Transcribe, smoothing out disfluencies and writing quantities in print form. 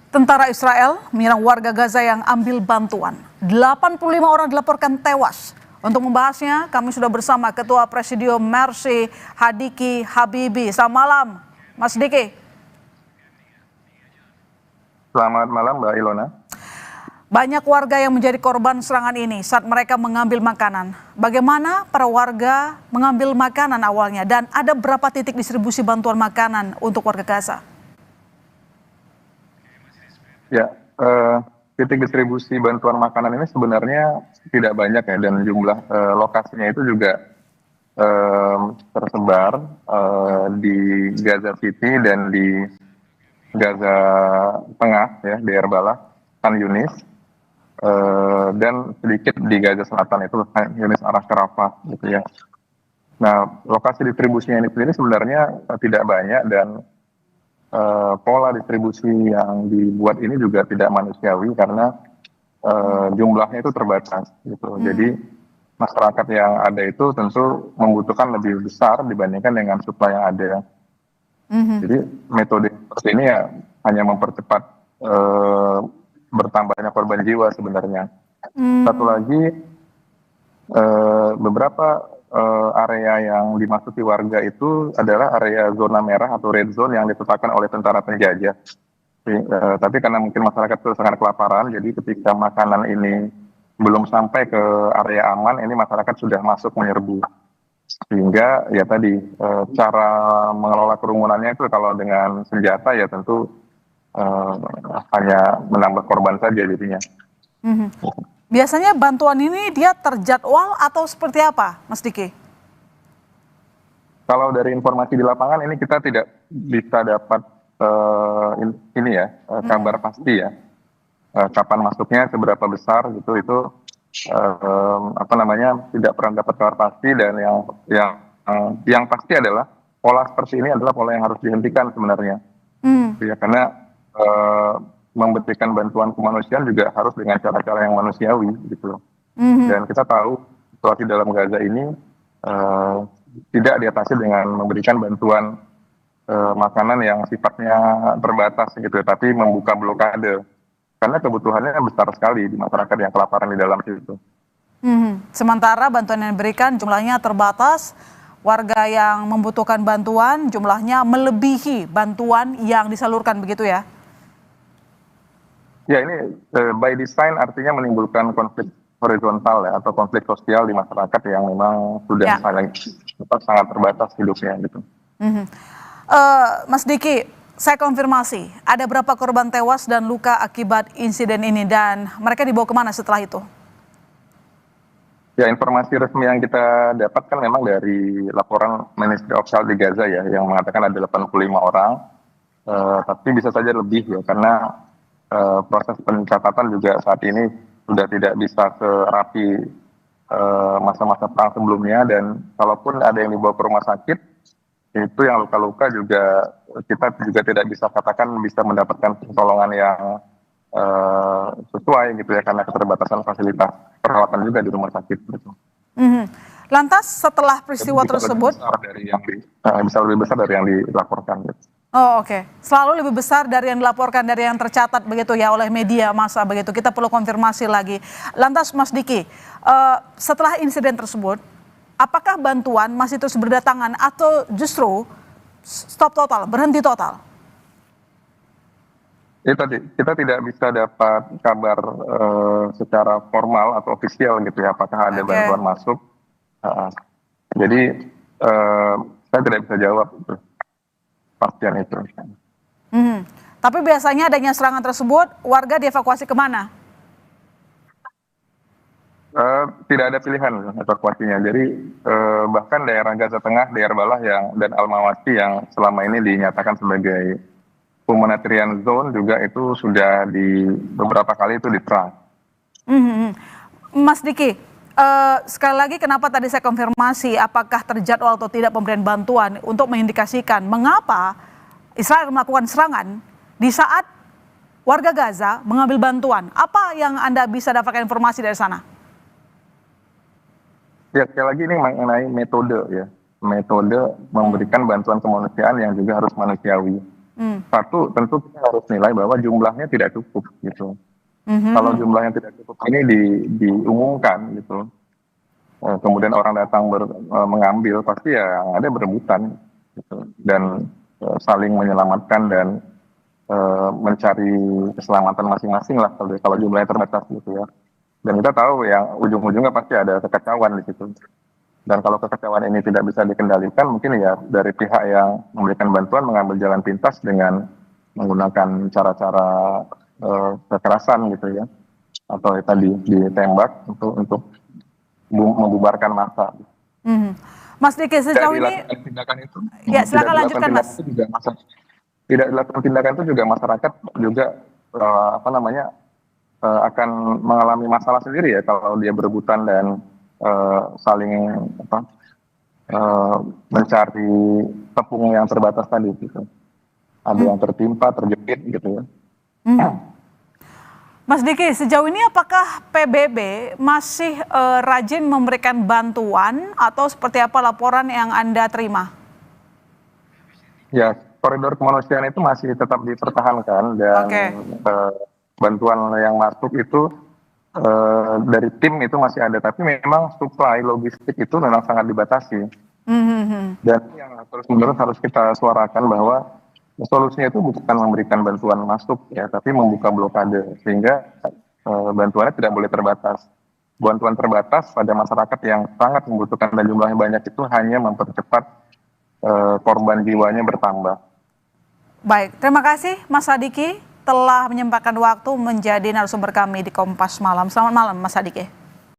Tentara Israel menyerang warga Gaza yang ambil bantuan. 85 orang dilaporkan tewas. Untuk membahasnya, kami sudah bersama Ketua Presidium Mercy Hadiki Habibi. Selamat malam, Mas Diki. Selamat malam, Mbak Ilona. Banyak warga yang menjadi korban serangan ini saat mereka mengambil makanan. Bagaimana para warga mengambil makanan awalnya dan ada berapa titik distribusi bantuan makanan untuk warga Gaza? Ya, titik distribusi bantuan makanan ini sebenarnya tidak banyak ya, dan jumlah lokasinya itu juga tersebar di Gaza City dan di Gaza Tengah ya, di Erbalah, Khan Yunis, dan sedikit di Gaza Selatan itu Khan Yunis arah ke Rafah gitu ya. Nah, lokasi distribusinya ini sendiri sebenarnya tidak banyak, dan pola distribusi yang dibuat ini juga tidak manusiawi karena jumlahnya itu terbatas gitu. Jadi masyarakat yang ada itu tentu membutuhkan lebih besar dibandingkan dengan suplai yang ada. Jadi metode seperti ini ya hanya mempercepat bertambahnya korban jiwa sebenarnya. Satu lagi, beberapa area yang dimasuki warga itu adalah area zona merah atau red zone yang ditetapkan oleh tentara penjajah. Tapi karena mungkin masyarakat itu sangat kelaparan, jadi ketika makanan ini belum sampai ke area aman, ini masyarakat sudah masuk menyerbu. Sehingga ya tadi cara mengelola kerumunannya itu kalau dengan senjata ya tentu hanya menambah korban saja jadinya. Biasanya bantuan ini dia terjadwal atau seperti apa, Mas Diki? Kalau dari informasi di lapangan ini kita tidak bisa dapat kabar pasti ya, kapan masuknya, seberapa besar gitu, itu tidak pernah dapat kabar pasti. Dan yang pasti adalah pola seperti ini adalah pola yang harus dihentikan sebenarnya. Ya, karena memberikan bantuan kemanusiaan juga harus dengan cara-cara yang manusiawi gitu. Dan kita tahu situasi dalam Gaza ini tidak diatasi dengan memberikan bantuan makanan yang sifatnya terbatas gitu, tapi membuka blokade karena kebutuhannya besar sekali di masyarakat yang kelaparan di dalam situ. Sementara bantuan yang diberikan jumlahnya terbatas, warga yang membutuhkan bantuan jumlahnya melebihi bantuan yang disalurkan, begitu ya? Ya, ini by design artinya menimbulkan konflik horizontal ya, atau konflik sosial di masyarakat yang memang sudah sangat terbatas hidupnya gitu. Mas Diki, saya konfirmasi, ada berapa korban tewas dan luka akibat insiden ini dan mereka dibawa kemana setelah itu? Ya, informasi resmi yang kita dapatkan memang dari laporan Ministry of Health di Gaza ya, yang mengatakan ada 85 orang, tapi bisa saja lebih ya, karena proses pencatatan juga saat ini sudah tidak bisa serapi masa-masa perang sebelumnya, dan kalaupun ada yang dibawa ke rumah sakit, itu yang luka-luka juga kita juga tidak bisa katakan bisa mendapatkan pertolongan yang sesuai gitu ya, karena keterbatasan fasilitas perawatan juga di rumah sakit gitu. Lantas setelah peristiwa tersebut bisa lebih besar dari yang dilaporkan gitu. Oh, oke. Selalu lebih besar dari yang dilaporkan, dari yang tercatat begitu ya oleh media massa begitu. Kita perlu konfirmasi lagi. Lantas Mas Diki, setelah insiden tersebut, apakah bantuan masih terus berdatangan atau justru stop total, berhenti total? Tadi kita tidak bisa dapat kabar secara formal atau ofisial gitu ya, apakah ada bantuan masuk. Jadi saya tidak bisa jawab itu. Pastian itu. Tapi biasanya adanya serangan tersebut, warga dievakuasi kemana? Tidak ada pilihan evakuasinya. Jadi bahkan daerah Gaza Tengah, daerah Erbalah dan Al-Mawasi yang selama ini dinyatakan sebagai humanitarian zone juga itu sudah di beberapa kali itu diserang. Mas Diki, sekali lagi kenapa tadi saya konfirmasi apakah terjadwal atau tidak pemberian bantuan untuk mengindikasikan mengapa Israel melakukan serangan di saat warga Gaza mengambil bantuan. Apa yang Anda bisa dapatkan informasi dari sana? Ya, sekali lagi ini mengenai metode ya. metode memberikan bantuan kemanusiaan yang juga harus manusiawi. Satu, tentu kita harus nilai bahwa jumlahnya tidak cukup gitu. Kalau jumlahnya tidak cukup ini diumumkan gitu, kemudian orang datang mengambil, pasti ya yang ada berebutan gitu. Dan saling menyelamatkan dan mencari keselamatan masing-masing lah kalau jumlahnya terbatas gitu ya. Dan kita tahu yang ujung-ujungnya pasti ada kekacauan di situ. Dan kalau kekacauan ini tidak bisa dikendalikan, mungkin ya dari pihak yang memberikan bantuan mengambil jalan pintas dengan menggunakan cara-cara kekerasan gitu ya, atau tadi ditembak untuk membubarkan massa. Mas Diki, sejauh ini Tindakan itu, ya silakan lanjutkan Mas. Tidak dilakukan tindakan itu juga masyarakat juga akan mengalami masalah sendiri ya kalau dia berebutan dan saling mencari tepung yang terbatas tadi gitu. Ada yang tertimpa, terjepit gitu ya. Mas Diki, sejauh ini apakah PBB masih rajin memberikan bantuan atau seperti apa laporan yang Anda terima? Ya, koridor kemanusiaan itu masih tetap dipertahankan dan bantuan yang masuk itu dari tim itu masih ada, tapi memang supply logistik itu memang sangat dibatasi. Dan yang terus-menerus harus kita suarakan bahwa solusinya itu bukan memberikan bantuan masuk ya, tapi membuka blokade sehingga bantuannya tidak boleh terbatas. Bantuan terbatas pada masyarakat yang sangat membutuhkan dan jumlahnya banyak itu hanya mempercepat korban jiwanya bertambah. Baik, terima kasih Mas Sadiki telah menyempatkan waktu menjadi narasumber kami di Kompas Malam. Selamat malam Mas Sadiki.